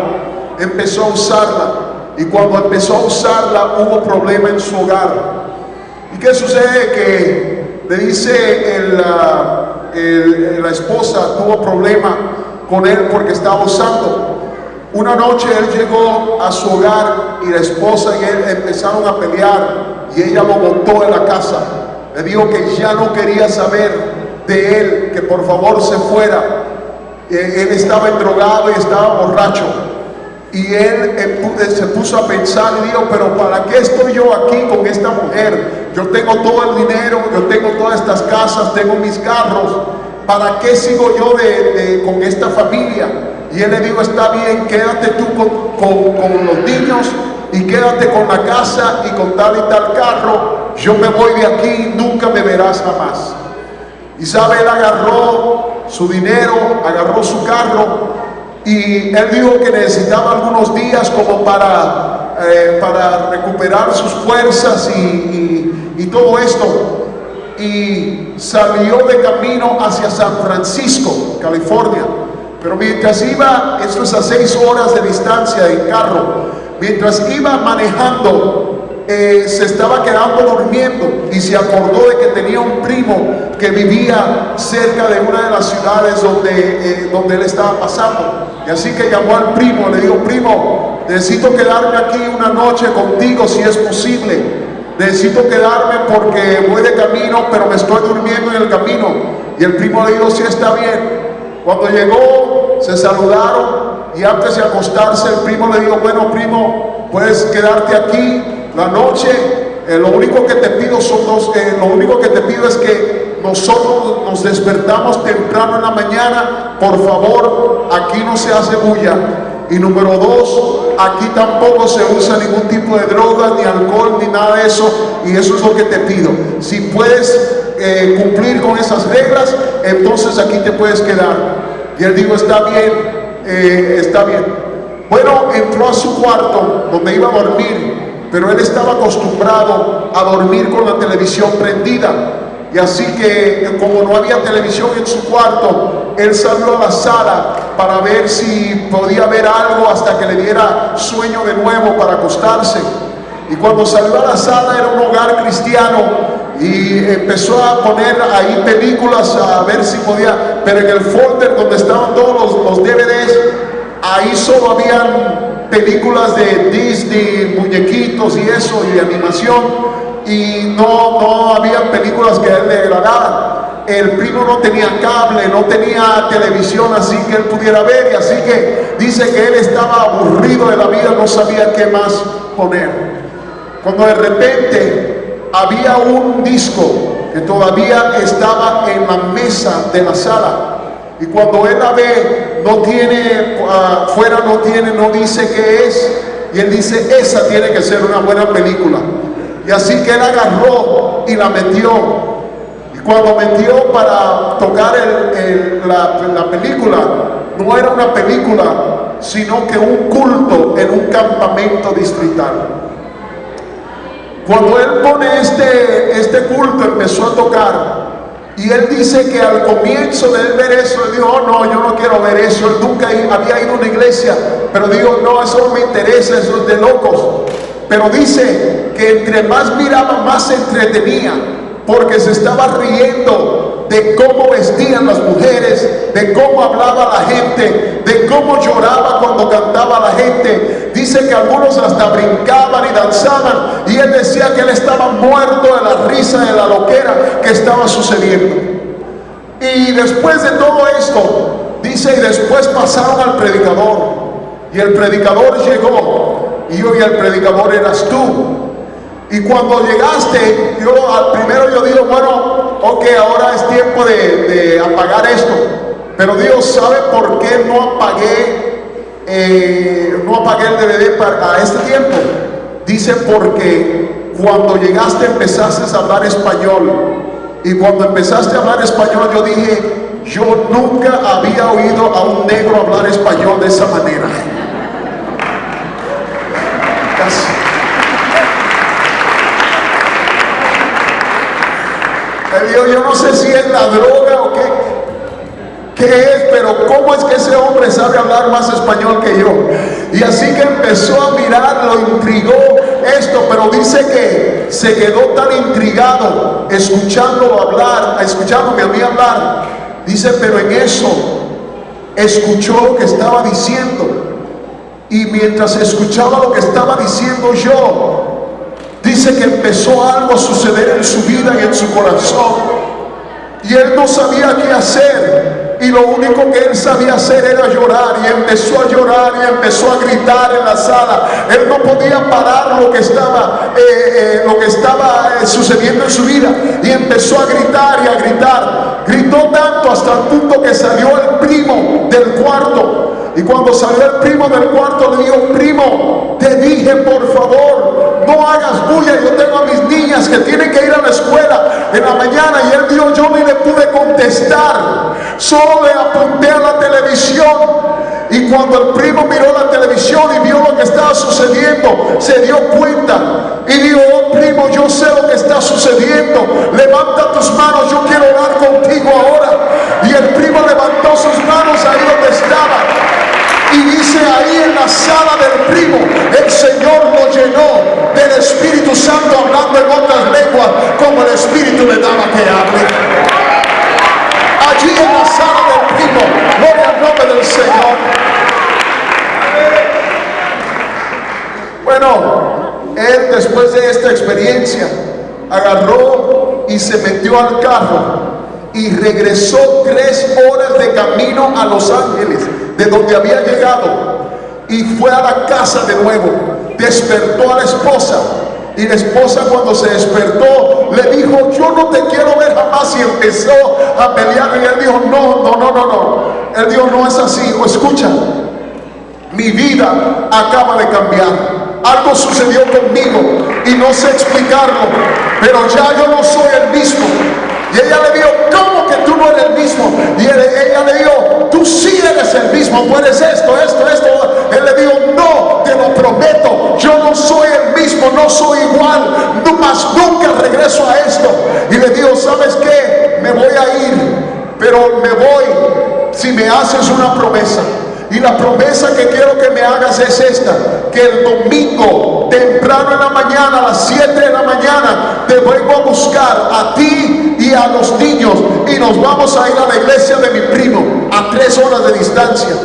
Empezó a usarla. Y cuando empezó a usarla, hubo problema en su hogar. ¿Y qué sucede? Que le dice la esposa tuvo problema con él porque estaba usando. Una noche él llegó a su hogar y la esposa y él empezaron a pelear y ella lo botó de la casa. Le dijo que ya no quería saber de él, que por favor se fuera. Él estaba endrogado y estaba borracho. Y él se puso a pensar y dijo, pero ¿para qué estoy yo aquí con esta mujer? Yo tengo todo el dinero, yo tengo todas estas casas, tengo mis carros. ¿Para qué sigo yo con esta familia? Y él le dijo, está bien, quédate tú con los niños y quédate con la casa y con tal y tal carro. Yo me voy de aquí, nunca me verás jamás. Y sabe, él agarró su dinero, agarró su carro y él dijo que necesitaba algunos días como para recuperar sus fuerzas y todo esto. Y salió de camino hacia San Francisco, California. Pero mientras iba, esto es a 6 horas de distancia en carro, mientras iba manejando, se estaba quedando durmiendo y se acordó de que tenía un primo que vivía cerca de una de las ciudades donde él estaba pasando. Y así que llamó al primo, le dijo, primo, necesito quedarme aquí una noche contigo si es posible. Necesito quedarme porque voy de camino, pero me estoy durmiendo en el camino. Y el primo le dijo, sí, está bien. Cuando llegó, se saludaron y antes de acostarse, el primo le dijo, bueno, primo, puedes quedarte aquí la noche. Lo único que te pido es que nosotros nos despertamos temprano en la mañana. Por favor, aquí no se hace bulla. Y número 2, aquí tampoco se usa ningún tipo de droga, ni alcohol, ni nada de eso. Y eso es lo que te pido. Si puedes cumplir con esas reglas, entonces aquí te puedes quedar. Y él dijo, está bien, está bien. Bueno, entró a su cuarto donde iba a dormir, pero él estaba acostumbrado a dormir con la televisión prendida. Y así que, como no había televisión en su cuarto, él salió a la sala para ver si podía ver algo hasta que le diera sueño de nuevo para acostarse. Y cuando salió a la sala era un hogar cristiano y empezó a poner ahí películas a ver si podía, pero en el folder donde estaban todos los DVDs, ahí solo habían películas de Disney, muñequitos y eso, y animación. Y no había películas que a él le agradaran. El primo no tenía cable, no tenía televisión así que él pudiera ver, y así que dice que él estaba aburrido de la vida, no sabía qué más poner. Cuando de repente había un disco que todavía estaba en la mesa de la sala, y cuando él la ve, no tiene, afuera no dice qué es, y él dice, esa tiene que ser una buena película. Y así que él agarró y la metió. Y cuando metió para tocar la película, no era una película, sino que un culto en un campamento distrital. Cuando él pone este culto, empezó a tocar. Y él dice que al comienzo de él ver eso, él dijo, oh no, yo no quiero ver eso. Él nunca había ido a una iglesia, pero dijo, no, eso no me interesa, eso es de locos. Pero dice que entre más miraba, más se entretenía, porque se estaba riendo de cómo vestían las mujeres, de cómo hablaba la gente, de cómo lloraba cuando cantaba la gente. Dice que algunos hasta brincaban y danzaban, y él decía que él estaba muerto de la risa, de la loquera que estaba sucediendo. Y después de todo esto, dice, y después pasaron al predicador, y el predicador llegó, y hoy el predicador eras tú. Y cuando llegaste, primero yo digo, bueno, ok, ahora es tiempo de apagar esto. Pero Dios sabe por qué no apagué el DVD a este tiempo. Dice, porque cuando llegaste empezaste a hablar español. Y cuando empezaste a hablar español, yo dije, yo nunca había oído a un negro hablar español de esa manera. Casi. Yo no sé si es la droga o qué es, pero cómo es que ese hombre sabe hablar más español que yo. Y así que empezó a mirar, lo intrigó esto, pero dice que se quedó tan intrigado escuchándome a mí hablar. Dice, pero en eso escuchó lo que estaba diciendo, y mientras escuchaba lo que estaba diciendo yo, dice que empezó algo a suceder en su vida y en su corazón, y él no sabía qué hacer, y lo único que él sabía hacer era llorar, y empezó a llorar y empezó a gritar en la sala. Él no podía parar lo que estaba sucediendo en su vida, y empezó a gritar y a gritar. Gritó tanto hasta el punto que salió el primo del cuarto. Y cuando salió el primo del cuarto, le dijo, primo, te dije por favor, no hagas bulla, yo tengo a mis niñas que tienen que ir a la escuela en la mañana. Y él dijo, yo ni le pude contestar, solo le apunté a la televisión. Y cuando el primo miró la televisión y vio lo que estaba sucediendo, se dio cuenta y dijo, oh primo, yo sé lo que está sucediendo, levanta tus manos, yo quiero orar contigo ahora. Y el primo levantó sus manos ahí donde estaba, y dice, ahí en la sala del primo, el Señor lo llenó del Espíritu Santo, hablando en otras lenguas como el Espíritu le daba que hable. Allí en la sala del primo, gloria al nombre del Señor. Bueno, él después de esta experiencia agarró y se metió al carro y regresó 3 horas de camino a Los Ángeles, de donde había llegado, y fue a la casa de nuevo. Despertó a la esposa, y la esposa, cuando se despertó, le dijo, yo no te quiero ver jamás, y empezó a pelear. Y él dijo, no. Él dijo, no es así, hijo, escucha, mi vida acaba de cambiar. Algo sucedió conmigo y no sé explicarlo, pero ya yo no soy el mismo. Y ella le dijo, ¿cómo que tú no eres el mismo? Y ella le dijo, tú sí eres el mismo, tú eres esto. Él le dijo, no, te lo prometo, yo no soy el mismo, no soy igual, más nunca regreso a esto. Y le dijo, ¿sabes qué? Me voy a ir, pero me voy si me haces una promesa. Y la promesa que quiero que me hagas es esta, que el domingo temprano en la mañana, a las 7 de la mañana, te vengo a buscar a ti y a los niños, y nos vamos a ir a la iglesia de mi primo, a 3 horas de distancia.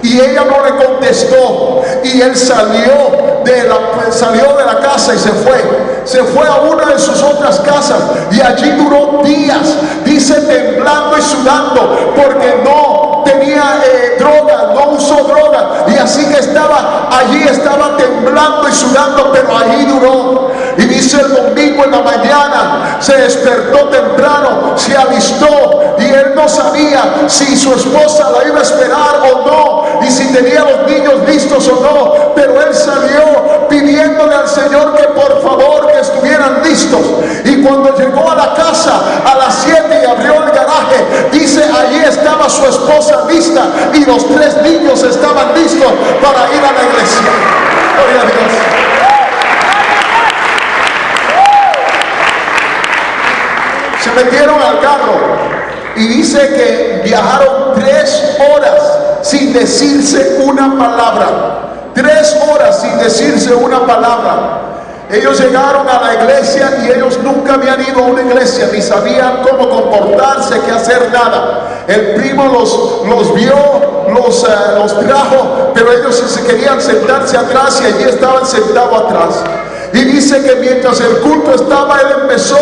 Y ella no le contestó, y él salió de la casa y se fue a una de sus otras casas, y allí duró días, dice, temblando y sudando, porque no tenía droga, no usó droga, y así que estaba temblando y sudando, pero allí duró. Y dice, el domingo en la mañana se despertó temprano, se alistó, y él no sabía si su esposa la iba a esperar o no, y si tenía los niños listos o no, pero él salió pidiéndole al Señor que por favor que estuvieran listos. Y cuando llegó a la casa a las 7 y abrió el garaje, dice, allí estaba su esposa lista, y los 3 niños estaban listos para ir a la iglesia. Gloria a Dios. Se metieron al carro, y dice que viajaron 3 horas sin decirse una palabra. 3 horas sin decirse una palabra. Ellos llegaron a la iglesia y ellos nunca habían ido a una iglesia, ni sabían cómo comportarse, qué hacer, nada. El primo los vio, los trajo, pero ellos se querían sentarse atrás y allí estaban sentados atrás. Y dice que mientras el culto estaba, él empezó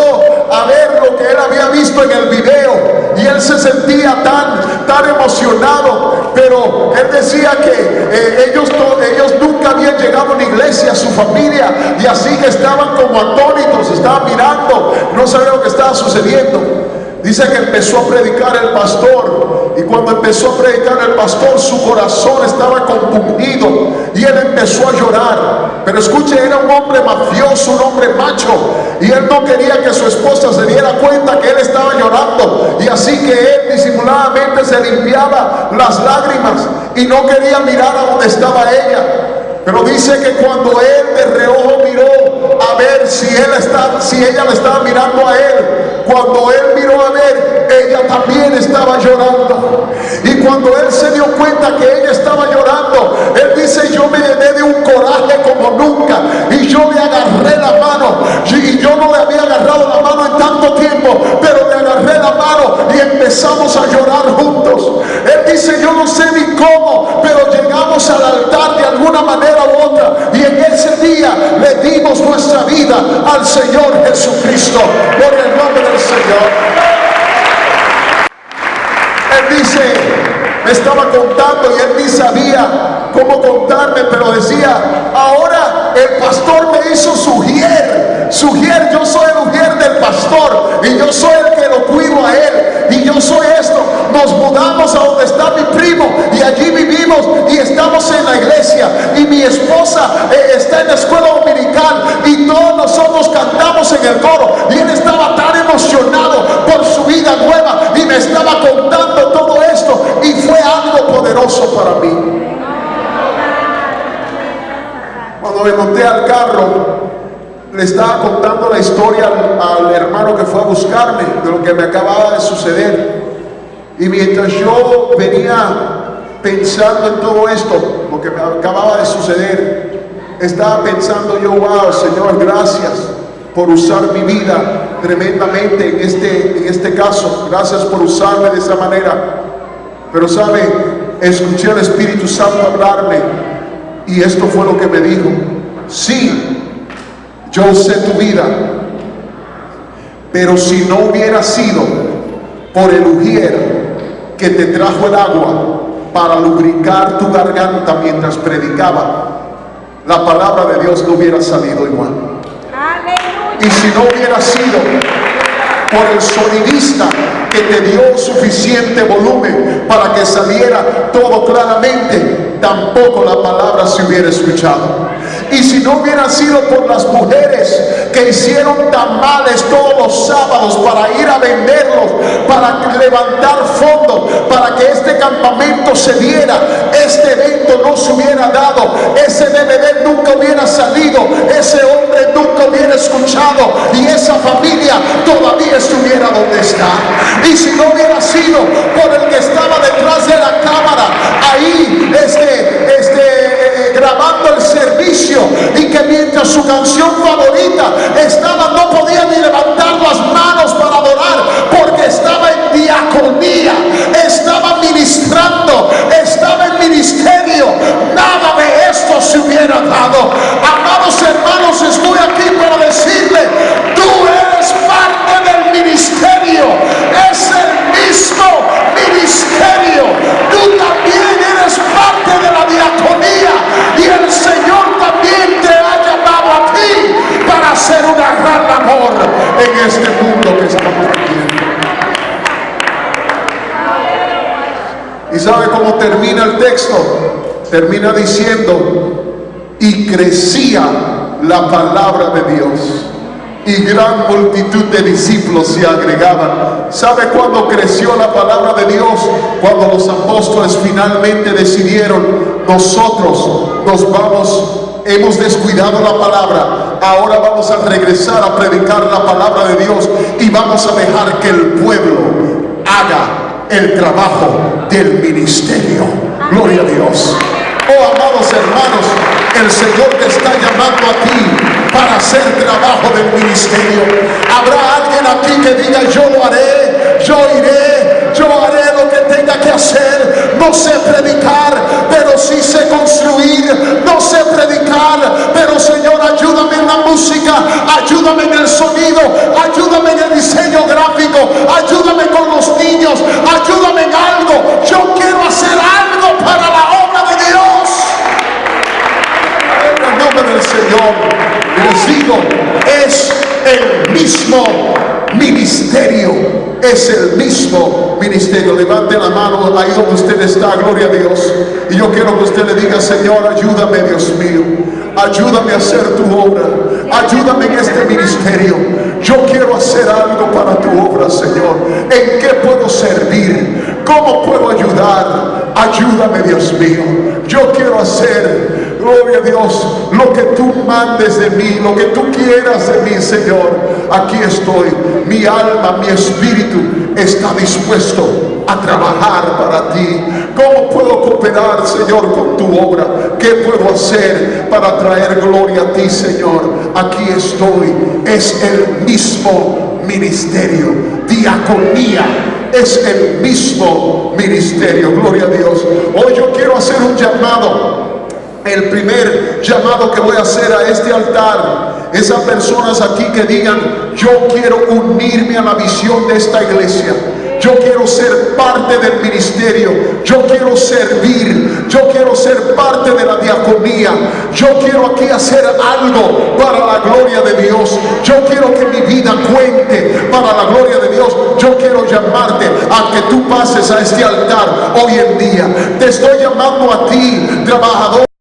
a ver lo que él había visto en el video y él se sentía tan emocionado, pero él decía que ellos nunca habían llegado a una iglesia, su familia, y así que estaban como atónitos, estaban mirando, no sabían lo que estaba sucediendo. Dice que empezó a predicar el pastor, y cuando empezó a predicar el pastor, su corazón estaba compungido y él empezó a llorar. Pero escuche, era un hombre mafioso, un hombre macho, y él no quería que su esposa se diera cuenta que él estaba llorando, y así que él disimuladamente se limpiaba las lágrimas y no quería mirar a donde estaba ella. Pero dice que cuando él de reojo miró a ver si ella le estaba mirando a él, cuando él miró a ver, ella también estaba llorando. Y cuando él se dio cuenta que ella estaba llorando, él dice: yo me llené de un coraje como nunca, y yo le agarré la mano, y yo no le había agarrado la mano en tanto tiempo, pero le agarré la mano y empezamos a llorar juntos. Él dice: yo no sé ni cómo, pero llegamos al altar de alguna manera u otra, y en ese día le dimos nuestra vida al Señor Jesucristo. Por el nombre del Señor. Él dice, me estaba contando y él ni sabía cómo contarme, pero decía: ahora el pastor me hizo sugier, yo soy el ujier del pastor, y yo soy el que lo cuido a él, y yo soy esto. Nos mudamos a donde está mi primo y allí vivimos y estamos en la iglesia, y mi esposa está en la escuela dominical y todos nosotros cantamos en el coro, y él estaba tan emocionado por su vida nueva y me estaba contando todo esto, y fue algo poderoso para mí. Cuando me monté al carro, le estaba contando la historia al hermano que fue a buscarme de lo que me acababa de suceder. Y mientras yo venía pensando en todo esto, lo que me acababa de suceder, estaba pensando yo: wow, Señor, gracias por usar mi vida tremendamente en este caso. Gracias por usarme de esa manera. Pero sabe, escuché al Espíritu Santo hablarme, y esto fue lo que me dijo: sí, yo usé tu vida, pero si no hubiera sido por el ujier que te trajo el agua para lubricar tu garganta mientras predicaba, la palabra de Dios no hubiera salido igual. Aleluya. Y si no hubiera sido por el sonidista que te dio suficiente volumen para que saliera todo claramente, tampoco la palabra se hubiera escuchado. Y si no hubiera sido por las mujeres que hicieron tamales todos los sábados para ir a venderlos, para levantar fondos, para que este campamento se diera, este evento no se hubiera dado, ese DVD nunca hubiera salido, ese hombre nunca hubiera escuchado, y esa familia todavía estuviera donde está. Y si no hubiera sido por el que estaba detrás de la cámara, ahí grabando el servicio, y que mientras su canción favorita estaba, no podía ni levantar las manos para adorar porque estaba en diaconía, estaba ministrando, estaba en ministerio, nada de esto se hubiera dado. Amados hermanos, estoy aquí para decirle: tú eres parte del ministerio, es el mismo ministerio, tú también eres parte de la diaconía, y el Señor también te ha llamado a ti para hacer una gran labor en este mundo que estamos viviendo. ¿Y sabe cómo termina el texto? Termina diciendo: y crecía la palabra de Dios, y gran multitud de discípulos se agregaban. ¿Sabe cuándo creció la palabra de Dios? Cuando los apóstoles finalmente decidieron: nosotros nos vamos, hemos descuidado la palabra, ahora vamos a regresar a predicar la palabra de Dios, y vamos a dejar que el pueblo haga el trabajo del ministerio. Gloria a Dios. Oh, amados hermanos, el Señor te está llamando a ti para hacer trabajo del ministerio. Habrá alguien aquí que diga: yo lo haré, yo iré, yo haré lo que tenga que hacer. No sé predicar, pero sí sé construir. No sé predicar, pero Señor, ayúdame en la música, ayúdame en el sonido, ayúdame en el diseño gráfico, ayúdame con los niños, ayúdame en algo. Yo quiero hacer algo para la obra de Dios. En el nombre del Señor les digo, es el mismo ministerio. Es el mismo ministerio. Levante la mano ahí donde usted está, gloria a Dios. Y yo quiero que usted le diga: Señor, ayúdame, Dios mío, ayúdame a hacer tu obra, ayúdame en este ministerio. Yo quiero hacer algo para tu obra, Señor. ¿En qué puedo servir? ¿Cómo puedo ayudar? Ayúdame, Dios mío. Yo quiero hacer, gloria a Dios, lo que tú mandes de mí, lo que tú quieras de mí, Señor. Aquí estoy. Mi alma, mi espíritu está dispuesto a trabajar para ti. ¿Cómo puedo cooperar, Señor, con tu obra? ¿Qué puedo hacer para traer gloria a ti, Señor? Aquí estoy. Es el mismo ministerio. Diaconía es el mismo ministerio. Gloria a Dios. Hoy yo quiero hacer un llamado. El primer llamado que voy a hacer a este altar es a personas aquí que digan: yo quiero unirme a la visión de esta iglesia. Yo quiero ser parte del ministerio. Yo quiero servir. Yo quiero ser parte de la diaconía. Yo quiero aquí hacer algo para la gloria de Dios. Yo quiero que mi vida cuente para la gloria de Dios. Yo quiero llamarte a que tú pases a este altar hoy en día. Te estoy llamando a ti, trabajador.